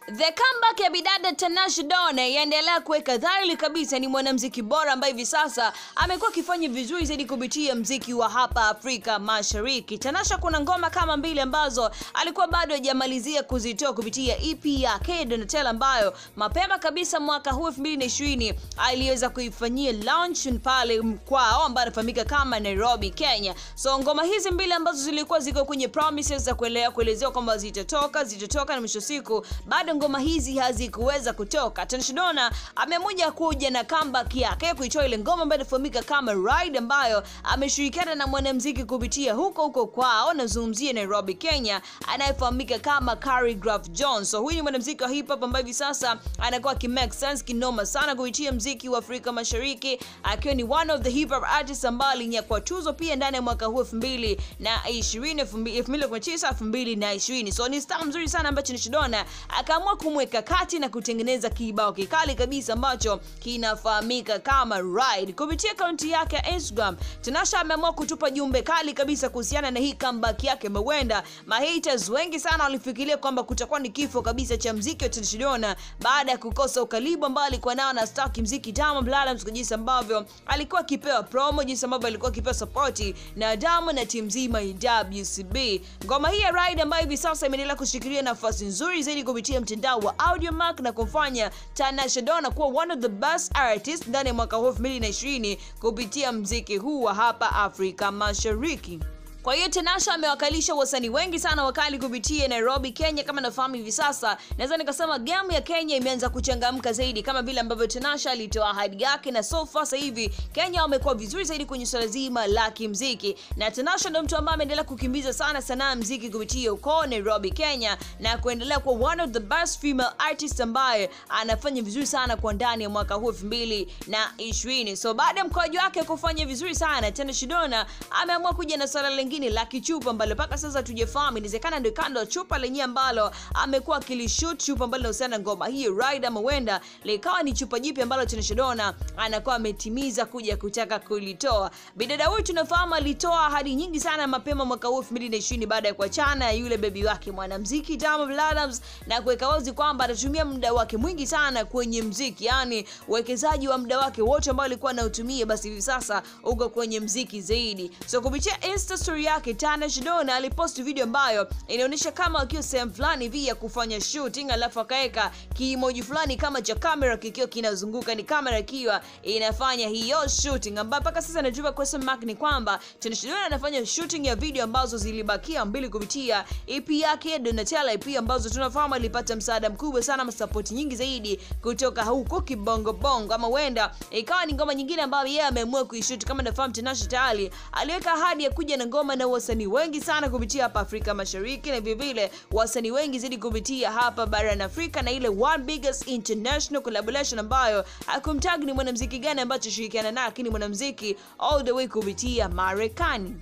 The comeback ya bidada Tanasha Donna yaendelea kuweka dhahiri kabisa ni mwanamuziki bora ambaye hivi sasa amekuwa akifanya vizuri zaidi kupitia muziki wa hapa Afrika Mashariki. Tanasha kuna ngoma kama mbili ambazo alikuwa bado hajamalizia kuzitoa kupitia EP yake Donatella, ambayo mapema kabisa mwaka huu 2020 aliweza kuifanyia launch pale mkwao ambao anafahamika kama Nairobi, Kenya. So ngoma hizi mbili ambazo zilikuwa ziko kwenye promises za kuelezewa kwamba zitatoka na mwisho siku bado ngoma hizi hazikuweza kutoka. Tanasha Donna amemoja kuja na comeback yake kuitoa ile ngoma ambayo inafahamika kama Ride, ambayo ameshirikiana na mwanamuziki kupitia huko kwao, nazungumzia Nairobi, Kenya, anayefahamika kama Khaligraph Jones. So huyu ni mwanamuziki wa hip hop ambaye hivi sasa anakuwa make sense kinoma sana kupitia muziki wa Afrika Mashariki, akiwa ni one of the hip hop artists ambao alinyakua tuzo pia ndani ya mwaka huu 2020. So ni star mzuri sana ambaye Tanasha Donna akaamua kumweka kati na kutengeneza kibao kikali kabisa ambacho kinafahamika kama Ride. Kupitia akaunti yake ya Instagram, Tanasha ameamua kutupa jumbe kali kabisa kuhusiana na hii comeback yake. Mawenda mahaters wengi sana walifikiria kwamba kutakuwa ni kifo kabisa cha muziki wa Tanasha Donna baada ya kukosa ukaribu ambao alikuwa nao na star muziki Diamond Platnumz, kwa jinsi ambavyo alikuwa akipewa promo, jinsi ambavyo alikuwa akipewa support na Diamond na timu nzima ya WCB. Ngoma hii ya Ride ambayo hivi sasa imeendelea kushikilia nafasi nzuri zaidi kupitia mtandao wa Audiomack na kumfanya Tanasha Donna kuwa one of the best artists ndani ya mwaka huu 2020 kupitia muziki huu wa hapa Afrika Mashariki. Kwa hiyo Tanasha amewakalisha wasanii wengi sana wakali kupitia Nairobi, Kenya. Kama nafahamu hivi sasa, naweza nikasema game ya Kenya imeanza kuchangamka zaidi, kama vile ambavyo Tanasha alitoa ahadi yake, na so far sasa hivi Kenya wamekuwa vizuri zaidi kwenye swala zima la kimuziki, na Tanasha ndio mtu ambaye ameendelea kukimbiza sana sanaa muziki kupitia huko Nairobi, Kenya, na kuendelea kuwa one of the best female artists ambaye anafanya vizuri sana kwa ndani ya mwaka huu 2020. So baada ya mkoaji wake kufanya vizuri sana, Tanasha Donna ameamua kuja na swala lingine la kichupa ambalo mpaka sasa tujefahamu inawezekana ndio kando chupa lenye ambalo amekuwa akilishoot, chupa ambalo linahusiana na ngoma hii Ride, ama wenda likawa ni chupa jipi ambalo Tanasha Donna anakuwa ametimiza kuja kutaka kulitoa. Bidada huyu tunafahamu alitoa ahadi nyingi sana mapema mwaka huu 2020 baada ya kuachana yule baby wake mwanamuziki Diamond Platnumz, na kuweka wazi kwamba atatumia muda wake mwingi sana kwenye muziki, yani uwekezaji wa muda wake wote ambao alikuwa anautumia basi hivi sasa uko kwenye muziki zaidi. So kupitia Insta story yake Tanasha Donna alipost video ambayo inaonyesha kama akiwa sehemu fulani hivi ya kufanya shooting, alafu akaweka kimoji fulani kama cha kamera kikiwa kinazunguka, ni kamera ikiwa inafanya hiyo shooting, ambapo mpaka sasa najua question mark ni kwamba Tanasha Donna anafanya shooting ya video ambazo zilibakia mbili kupitia EP yake Donatella, EP ambazo tunafahamu alipata msaada mkubwa sana, support nyingi zaidi kutoka huko kibongo bongo, ama wenda ikawa ni ngoma nyingine ambayo yeye ameamua kuishoot. Kama nafahamu Tanasha tayari aliweka ahadi ya kuja na ngoma na wasanii wengi sana kupitia hapa Afrika Mashariki, na vile vile wasanii wengi zaidi kupitia hapa barani Afrika, na ile one biggest international collaboration ambayo akumtag ni mwanamuziki gani ambacho shirikiana naye, lakini mwanamuziki all the way kupitia Marekani.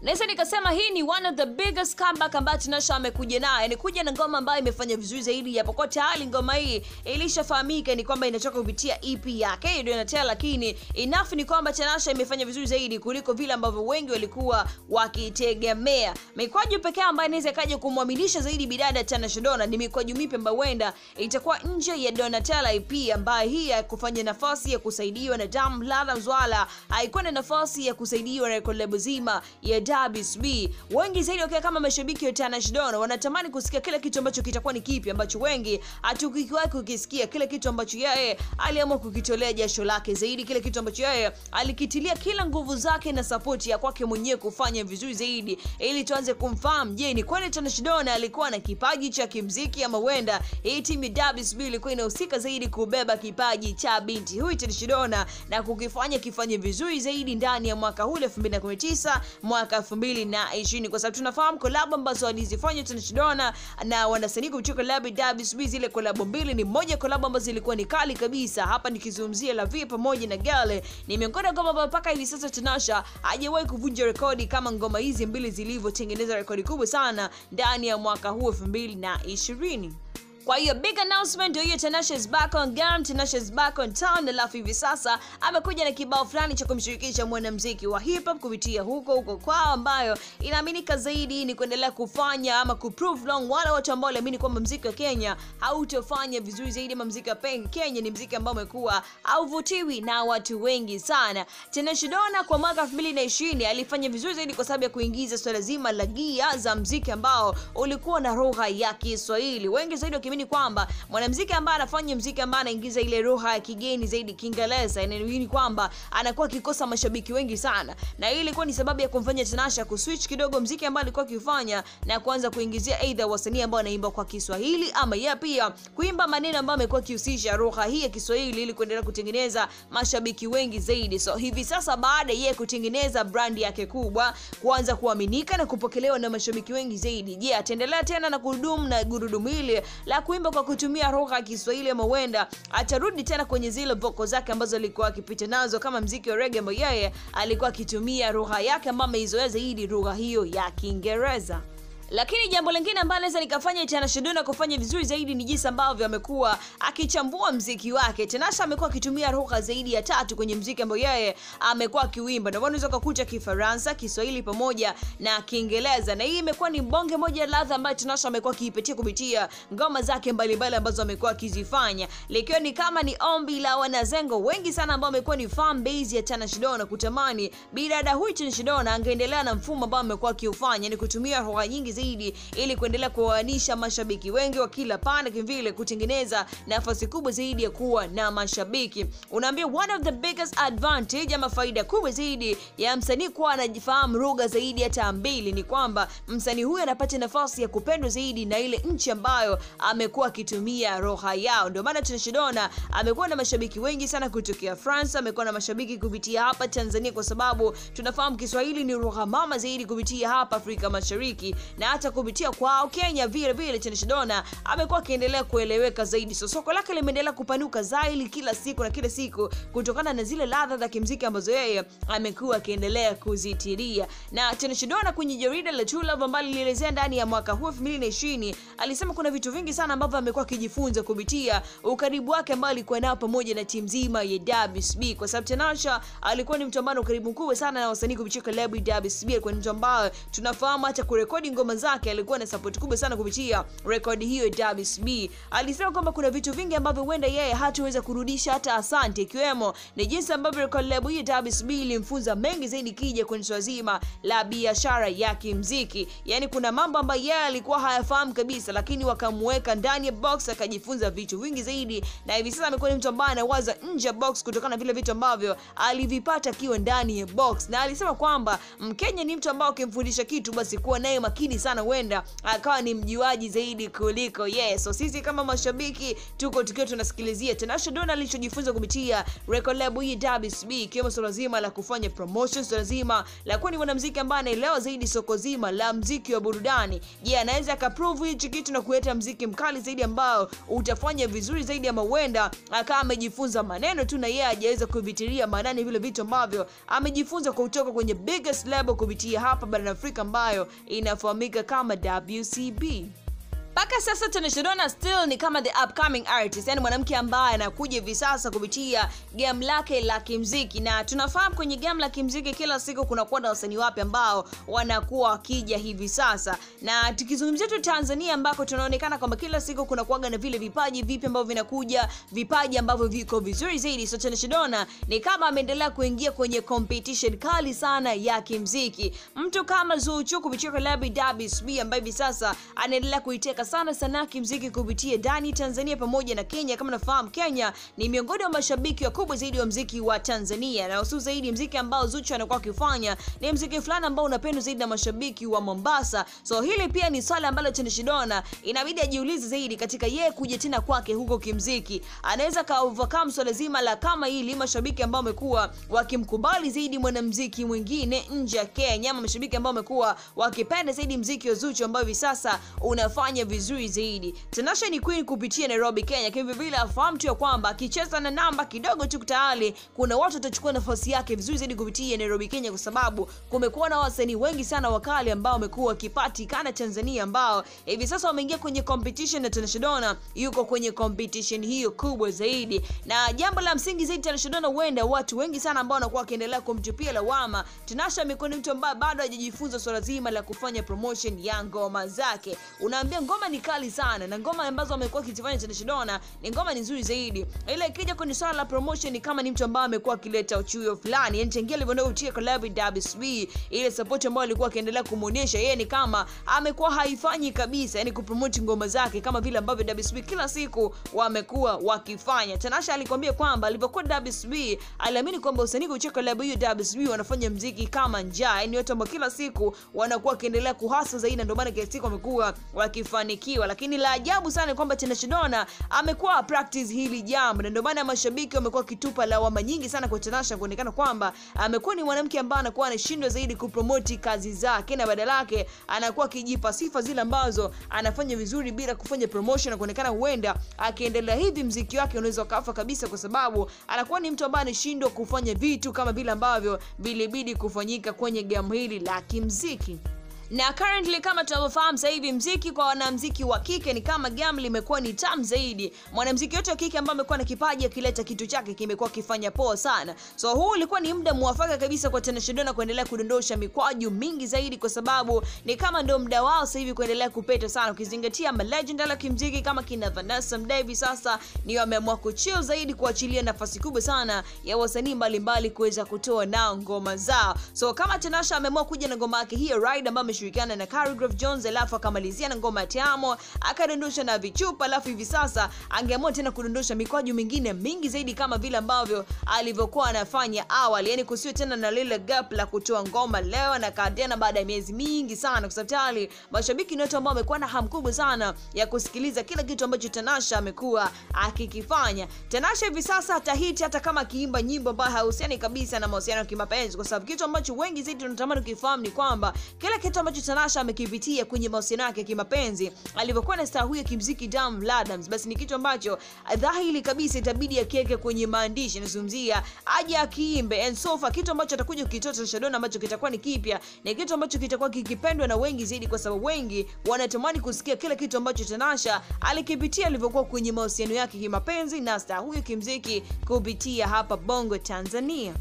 Naweza nikasema hii ni one of the biggest comeback ambayo Tanasha amekuja nayo, ni kuja na ngoma ambayo imefanya vizuri zaidi, japokuwa tayari ngoma hii ilishafahamika ni kwamba inatoka kupitia EP yake Donatella, lakini enough ni kwamba Tanasha imefanya vizuri zaidi kuliko vile ambavyo wengi walikuwa wakitegemea. Mikwaju pekee ambayo inaweza kaja kumwaminisha zaidi bidada Tanasha Donna ni mikwaju mipi ambayo wenda itakuwa nje ya Donatella EP, ambayo hii ya kufanya nafasi ya kusaidiwa na Diamond Platnumz, wala haikuwa na nafasi ya kusaidiwa na collab zima ya WCB. Wengi zaidi wakiwa kama mashabiki wa Tanasha Donna wanatamani kusikia kile kitu ambacho kitakuwa ni kipi ambacho wengi hatukiwahi kukisikia, kile kitu ambacho yeye aliamua kukitolea jasho lake zaidi, kile kitu ambacho yeye alikitilia kila nguvu zake na support ya kwake mwenyewe kufanya vizuri zaidi, ili tuanze kumfahamu, je, ni kweli Tanasha Donna alikuwa na kipaji cha kimuziki, ama wenda hii timu ya WCB ilikuwa inahusika zaidi kubeba kipaji cha binti huyu Tanasha Donna na kukifanya kifanye vizuri zaidi ndani ya mwaka huu 2019 mwaka 2020, kwa sababu tunafahamu collab ambazo alizifanya Tanasha Donna na wanasanii kutoka collab WCB, zile collab mbili ni moja collab ambazo zilikuwa ni kali kabisa. Hapa nikizungumzia La Vie pamoja na Gale, ni miongoni mwa ngoma mpaka hivi sasa Tanasha hajawahi kuvunja rekodi kama ngoma hizi mbili zilivyotengeneza rekodi kubwa sana ndani ya mwaka huu 2020. Kwa hiyo big announcement ndio hiyo, Tanasha is back on game, Tanasha is back on town. Alafu hivi sasa amekuja na kibao fulani cha kumshirikisha mwanamuziki wa hip hop kupitia huko kwao, ambayo inaaminika zaidi ni kuendelea kufanya ama kuprove long wale watu ambao waliamini kwamba muziki wa Kenya hautofanya vizuri zaidi, ama muziki wa Kenya ni muziki ambao umekuwa hauvutiwi na watu wengi sana. Tanasha Donna kwa mwaka 2020 alifanya vizuri zaidi kwa sababu ya kuingiza swala zima la gia za muziki ambao ulikuwa na lugha ya Kiswahili. Wengi zaidi wakimini kwamba mwanamuziki ambaye anafanya muziki ambaye anaingiza ile lugha ya kigeni zaidi Kiingereza, inaamini kwamba anakuwa akikosa mashabiki wengi sana, na hii ilikuwa ni sababu ya kumfanya Tanasha kuswitch kidogo muziki ambao alikuwa akifanya na kuanza kuingizia either wasanii ambao wanaimba kwa Kiswahili, ama yeye pia kuimba maneno ambayo amekuwa akihusisha lugha hii ya Kiswahili ili kuendelea kutengeneza mashabiki wengi zaidi. So hivi sasa baada yeye kutengeneza brand yake kubwa, kuanza kuaminika na kupokelewa na mashabiki wengi zaidi, je, ataendelea tena na kudumu na gurudumu hili la kuimba kwa kutumia lugha ya Kiswahili, ama huenda atarudi tena kwenye zile vocals zake ambazo alikuwa akipita nazo kama muziki wa reggae ambao yeye alikuwa akitumia lugha yake ambayo ameizoea zaidi, lugha hiyo ya Kiingereza. Lakini jambo lingine ambalo naweza nikafanya Tanasha Donna kufanya vizuri zaidi ni jinsi ambavyo amekuwa akichambua muziki wake. Tanasha amekuwa akitumia lugha zaidi ya 3 kwenye muziki ambao yeye amekuwa akiuimba. Ndio unaweza kukuta Kifaransa, Kiswahili pamoja na Kiingereza. Na hii imekuwa ni bonge moja ladha ambayo Tanasha amekuwa akiipitia kupitia ngoma zake mbalimbali ambazo amekuwa akizifanya. Likiwa ni kama ni ombi la wanazengo wengi sana ambao wamekuwa ni fan base ya Tanasha Donna kutamani bidada huyu Tanasha Donna angeendelea na mfumo ambao amekuwa akiufanya, ni kutumia lugha nyingi zaidi ili kuendelea kuwaanisha mashabiki wengi wa kila pande, kivile kutengeneza nafasi kubwa zaidi ya kuwa na mashabiki. Unaambia one of the biggest advantage ama faida kubwa zaidi ya msanii kuwa anajifahamu lugha zaidi hata 2 ni kwamba msanii huyu anapata nafasi ya kupendwa zaidi na ile nchi ambayo amekuwa akitumia lugha yao. Ndio maana Tanasha Donna amekuwa na mashabiki wengi sana kutokea France, amekuwa na mashabiki kupitia hapa Tanzania kwa sababu tunafahamu Kiswahili ni lugha mama zaidi kupitia hapa Afrika Mashariki, na hata kupitia kwao Kenya vile Tanasha Donna amekuwa akiendelea kueleweka zaidi. So soko lake limeendelea kupanuka zaidi kila siku kutokana na zile ladha za kimuziki ambazo yeye amekuwa akiendelea kuzitiria. Na Tanasha Donna kwenye jarida la True Love ambalo lilielezea ndani ya mwaka huu 2020 alisema kuna vitu vingi sana ambavyo amekuwa akijifunza kupitia ukaribu wake ambao alikuwa nao pamoja na timu nzima ya WCB, kwa sababu Tanasha alikuwa ni mtu ambaye ukaribu mkubwa sana na wasanii kupitia klabu ya WCB. Alikuwa ni mtu ambaye tunafahamu hata kurekodi ngoma zake alikuwa na support kubwa sana kupitia rekodi hiyo ya WCB. Alisema kwamba kuna vitu vingi ambavyo huenda yeye hataweza kurudisha hata asante, ikiwemo ni jinsi ambavyo rekodi hiyo ya WCB ilimfunza mengi zaidi kija kwenye swala zima la biashara ya kimuziki. Yani kuna mambo ambayo yeye alikuwa hayafahamu kabisa, lakini wakamweka ndani ya box akajifunza vitu vingi zaidi, na hivi sasa amekuwa ni mtu ambaye anawaza nje ya box kutokana na vile vitu ambavyo alivipata akiwa ndani ya box. Na alisema kwamba Mkenya ni mtu ambaye ukimfundisha kitu basi kuwa naye makini sana, huenda akawa ni mjuaji zaidi kuliko yes. So sisi kama mashabiki tuko tukiwa tunasikilizia Tanasha Donna alichojifunza kupitia record label ya WCB, ikiwemo swala zima la kufanya promotion, swala zima la kuwa ni mwanamuziki ambaye anaelewa zaidi soko zima la muziki wa burudani. Je, anaweza akaprove hichi kitu na kuleta muziki mkali zaidi ambao utafanya vizuri zaidi, ama huenda akawa amejifunza maneno tu na yeye hajaweza kuvitilia maanani vile vitu ambavyo amejifunza kutoka kwenye biggest label kupitia hapa barani Afrika ambayo inafahamika kama WCB. Paka sasa Tanasha Donna still ni kama the upcoming artist, yani mwanamke ambaye anakuja hivi sasa kupitia game lake la kimuziki, na tunafahamu kwenye game la kimuziki kila siku kuna kuwa na wasanii wapya ambao wanakuwa wakija hivi sasa. Na tukizungumzia tu Tanzania ambako tunaonekana kwamba kila siku kuna kuaga na vile vipaji vipi ambavyo vinakuja, vipaji ambavyo viko vizuri zaidi. So Tanasha Donna ni kama ameendelea kuingia kwenye competition kali sana ya kimuziki. Mtu kama Zuchu kupitia klabu ya WCB ambaye hivi sasa anaendelea kuiteka sana sana kimuziki kupitia ndani Tanzania pamoja na Kenya. Kama nafahamu Kenya ni miongoni mwa mashabiki wakubwa zaidi wa muziki wa Tanzania, na hususan zaidi muziki ambao Zuchu anakuwa akifanya ni muziki fulani ambao unapendwa zaidi na mashabiki wa Mombasa. So hili pia ni swala ambalo Tanasha Donna inabidi ajiulize zaidi katika yeye kuja tena kwake huko kimuziki. Anaweza ka overcome swala zima la kama hili mashabiki ambao wamekuwa wakimkubali zaidi mwanamuziki mwingine nje ya Kenya, ama mashabiki ambao wamekuwa wakipenda zaidi muziki wa Zuchu ambao hivi sasa unafanya vizuri zaidi. Tanasha ni queen kupitia Nairobi, Kenya. Kwa vile afahamu tu ya kwamba akicheza na namba kidogo tu tayari kuna watu watachukua nafasi yake vizuri zaidi kupitia Nairobi, Kenya, kwa sababu kumekuwa na wasanii wengi sana wakali ambao wamekuwa wakipatikana Tanzania ambao hivi sasa wameingia kwenye competition na Tanasha Donna yuko kwenye competition hiyo kubwa zaidi. Na jambo la msingi zaidi, Tanasha Donna huenda watu wengi sana ambao wanakuwa wakiendelea kumtupia lawama, Tanasha amekuwa ni mtu ambaye bado hajajifunza swala zima la kufanya promotion ya ngoma zake. Unaambia ngoma ni kali sana na ngoma ambazo amekuwa akizifanya Tanasha Donna ni ngoma nzuri zaidi. Ile ikija kwenye swala la promotion ni kama ni mtu ambaye amekuwa akileta uchuyo fulani. Yani tangia alivyoenda kutia collab with WCB, ile support ambayo alikuwa akiendelea kumuonyesha yeye ni kama amekuwa haifanyi kabisa, yani kupromote ngoma zake kama vile ambavyo WCB kila siku wamekuwa wakifanya. Tanasha alikwambia kwamba alipokuwa WCB aliamini kwamba usanii kucheka collab hiyo WCB wanafanya muziki kama njaa, yani watu ambao kila siku wanakuwa kiendelea kuhasa zaidi, ndio maana kila siku wamekuwa wakifanikiwa. Lakini la ajabu sana kwamba Tanasha Donna amekuwa practice hili jambo, na ndio maana mashabiki wamekuwa kitupa lawama nyingi sana kwa Tanasha kuonekana kwamba amekuwa ni mwanamke ambaye anakuwa anashindwa zaidi kupromote kazi zake, na badala yake anakuwa akijipa sifa zile ambazo anafanya vizuri bila kufanya promotion, na kuonekana huenda akiendelea hivi muziki wake unaweza kafa kabisa, kwa sababu anakuwa ni mtu ambaye anashindwa kufanya vitu kama vile ambavyo vilibidi kufanyika kwenye game hili la kimuziki. Na currently kama tunavyofahamu sasa hivi muziki kwa wanamuziki wa kike ni kama game limekuwa ni tamu zaidi. Mwanamuziki yote wa kike ambaye amekuwa na kipaji akileta kitu chake kimekuwa kifanya poa sana. So huu ulikuwa ni muda mwafaka kabisa kwa Tanasha Donna kuendelea kudondosha mikwaju mingi zaidi, kwa sababu ni kama ndio muda wao sasa hivi kuendelea kupeta sana, ukizingatia legend la kimuziki kama kina Vanessa Mdee sasa ni wameamua kuchill zaidi, kuachilia nafasi kubwa sana ya wasanii mbalimbali kuweza kutoa nao ngoma zao. So kama Tanasha ameamua kuja na ngoma yake hiyo Ride ambayo ameshirikiana na Khaligraph Jones, alafu akamalizia na ngoma ya Tiamo, akadondosha na vichupa, alafu hivi sasa angeamua tena kudondosha mikwaju mingine mingi zaidi kama vile ambavyo alivyokuwa anafanya awali, yani kusiwe tena na lile gap la kutoa ngoma leo na kadena baada ya miezi mingi sana, kwa sababu tayari mashabiki ni watu ambao wamekuwa na hamu kubwa sana ya kusikiliza kila kitu ambacho Tanasha amekuwa akikifanya. Tanasha hivi sasa atahiti hata kama akiimba nyimbo ambayo hauhusiani kabisa na mahusiano ya kimapenzi, kwa sababu kitu ambacho wengi zaidi tunatamani kufahamu ni kwamba kila kitu ambacho Tanasha amekipitia kwenye mahusiano yake ya kimapenzi alivyokuwa na star huyo kimuziki Diamond Platnumz, basi ni kitu ambacho dhahiri kabisa itabidi akiweke kwenye maandishi, nazungumzia aje akiimbe and so far kitu ambacho atakuja kukitoa Tanasha Donna ambacho kitakuwa ni kipya, na kitu ambacho kitakuwa kikipendwa na wengi zaidi, kwa sababu wengi wanatamani kusikia kila kitu ambacho Tanasha alikipitia alivyokuwa kwenye mahusiano yake ya kimapenzi na star huyo kimuziki kupitia hapa Bongo Tanzania.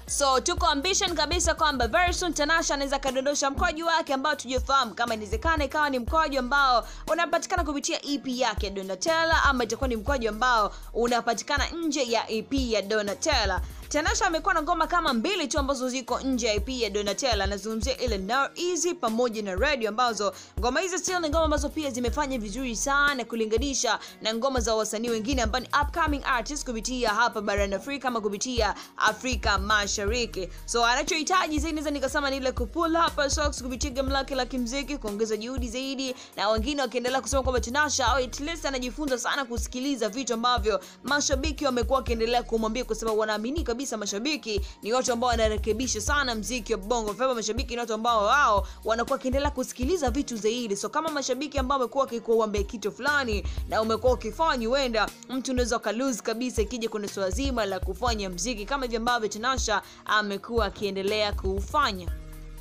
So tuko ambition kabisa kwamba very soon Tanasha anaweza kadondosha mkwaju wake ambao tujefahamu kama inawezekana ikawa ni mkwaju ambao unapatikana kupitia EP yake Donatella, ama itakuwa ni mkwaju ambao unapatikana nje ya EP ya Donatella. Tanasha amekuwa na ngoma kama mbili tu ambazo ziko nje ya EP ya Donatella, nazungumzia ile Now Easy pamoja na Radio, ambazo ngoma hizo still ni ngoma ambazo pia zimefanya vizuri sana kulinganisha na ngoma za wasanii wengine ambao ni upcoming artists kupitia hapa barani Afrika ama kupitia Afrika Mashariki. So anachohitaji zaidi naweza nikasema ni ile kupull up socks kupitia game lake la kimuziki, kuongeza juhudi zaidi, na wengine wakiendelea kusema kwamba Tanasha au at least anajifunza sana kusikiliza vitu ambavyo mashabiki wamekuwa wakiendelea kumwambia, kwa sababu wanaamini mashabiki ni watu ambao wanarekebisha sana muziki wa Bongo Flava. Mashabiki ni watu ambao wao wanakuwa kiendelea kusikiliza vitu zaidi. So kama mashabiki ambao wamekuwa wakikuambia kitu fulani na umekuwa ukifanya, huenda mtu unaweza kalose kabisa ikija kwenye swala zima la kufanya muziki kama hivi ambavyo Tanasha amekuwa akiendelea kufanya.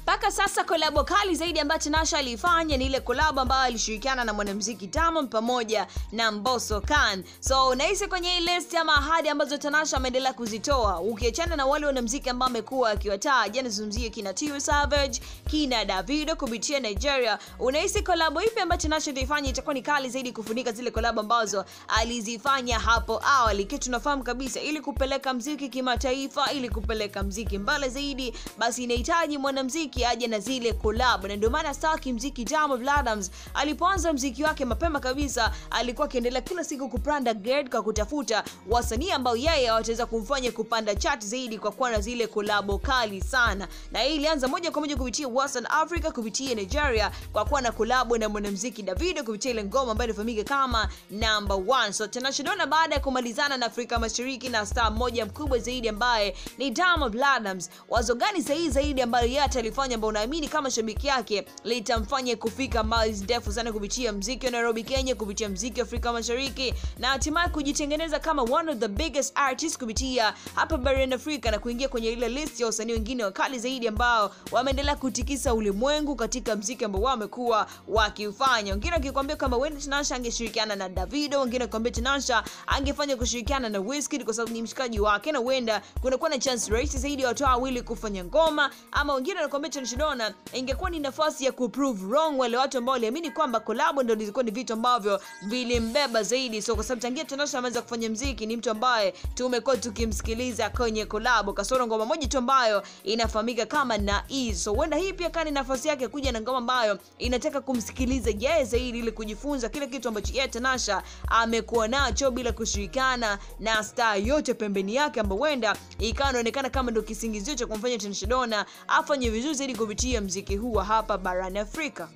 Paka sasa kolabo kali zaidi ambayo Tanasha alifanya ni ile kolabo ambayo alishirikiana na mwanamuziki Diamond pamoja na Mbosso Khan. So unahisi kwenye hii list ama ahadi ambazo Tanasha ameendelea kuzitoa, ukiachana na wale wanamuziki ambao amekuwa akiwataja, nazungumzia kina Tiwa Savage, kina Davido kupitia Nigeria, unahisi kolabo ipi ambayo Tanasha itaifanya itakuwa ni kali zaidi kufunika zile kolabo ambazo alizifanya hapo awali? Kitu tunafahamu kabisa ili kupeleka muziki kimataifa, ili kupeleka muziki mbali zaidi, basi inahitaji mwanamuziki aje na zile collab, na ndio maana star kimuziki Diamond Platnumz alipoanza muziki wake mapema kabisa alikuwa akiendelea kila siku kupanda grade kwa kutafuta wasanii ambao yeye wataweza kumfanya kupanda chart zaidi kwa kuwa na zile collab kali sana. Na hii ilianza moja kwa moja kupitia Western Africa kupitia Nigeria kwa kuwa na collab na mwanamuziki Davido kupitia ile ngoma ambayo inafahamika kama Number 1. So Tanasha Donna baada ya kumalizana na Afrika Mashariki na star mmoja mkubwa zaidi ambaye ni Diamond Platnumz, wazo gani zaidi ambayo yeye atalifanya analifanya ambao unaamini kama shabiki yake litamfanya kufika miles ndefu sana kupitia muziki wa Nairobi Kenya, kupitia muziki wa Afrika Mashariki na hatimaye kujitengeneza kama one of the biggest artists kupitia hapa barani Afrika na kuingia kwenye ile list ya wasanii wengine wakali zaidi ambao wameendelea kutikisa ulimwengu katika muziki ambao wamekuwa wakifanya. Wengine wakikwambia kama wenda Tanasha angeshirikiana na Davido, wengine wakikwambia Tanasha angefanya kushirikiana na Wizkid kwa sababu ni mshikaji wake na wenda kunakuwa na chance rahisi zaidi ya watu wawili kufanya ngoma, ama wengine wanakuambia Tanasha Donna ingekuwa ni nafasi ya kuprove wrong wale watu ambao waliamini kwamba collab ndio zilikuwa ni vitu ambavyo vilimbeba zaidi. So kwa sababu tangia Tanasha ameanza kufanya muziki ni mtu ambaye tumekuwa tukimsikiliza kwenye collab, kasoro ngoma moja tu ambayo inafahamika kama Naiz. So wenda hii pia kani nafasi yake kuja na ngoma ambayo inataka kumsikiliza yeye zaidi ili kujifunza kile kitu ambacho yeye Tanasha amekuwa nacho bila kushirikana na star yote pembeni yake, ambapo wenda ikaonekana kama ndio kisingizio cha kumfanya Tanasha Donna afanye vizuri zaidi kupitia muziki huu hapa barani Afrika.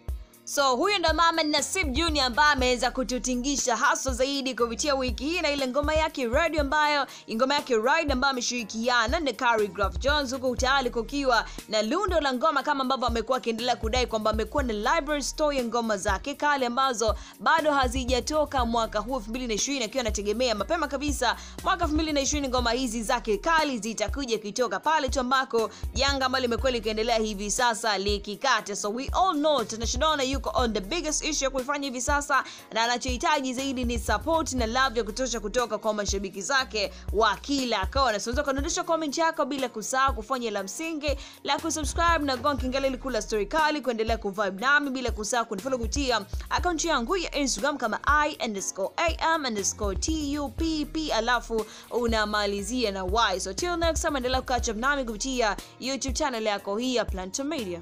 So huyu ndo mama Nasib Junior ambaye ameweza kututingisha hasa zaidi kupitia wiki hii na ile ngoma yake Ride ambayo ameshirikiana na Khaligraph Jones, huko tayari kukiwa na lundo la ngoma kama ambavyo amekuwa akiendelea kudai kwamba amekuwa na library store ya ngoma zake kale ambazo bado hazijatoka mwaka huu 2020, akiwa anategemea mapema kabisa mwaka 2020 ngoma hizi zake kali zitakuja kutoka pale tu ambako janga ambalo limekuwa likiendelea hivi sasa likikata. So we all know Tanasha Donna yuko on the biggest issue kuifanya hivi sasa, na anachohitaji zaidi ni support na love ya kutosha kutoka kwa mashabiki zake wa kila kona. So unaweza kudondosha comment yako bila kusahau kufanya la msingi la kusubscribe na gonga kengele ili kula story kali kuendelea kuvibe nami, bila kusahau kunifollow kupitia account yangu ya Instagram kama I_am_TUPP alafu unamalizia na Y. So till next time endelea catch up nami kupitia YouTube channel yako hii ya Planto Media.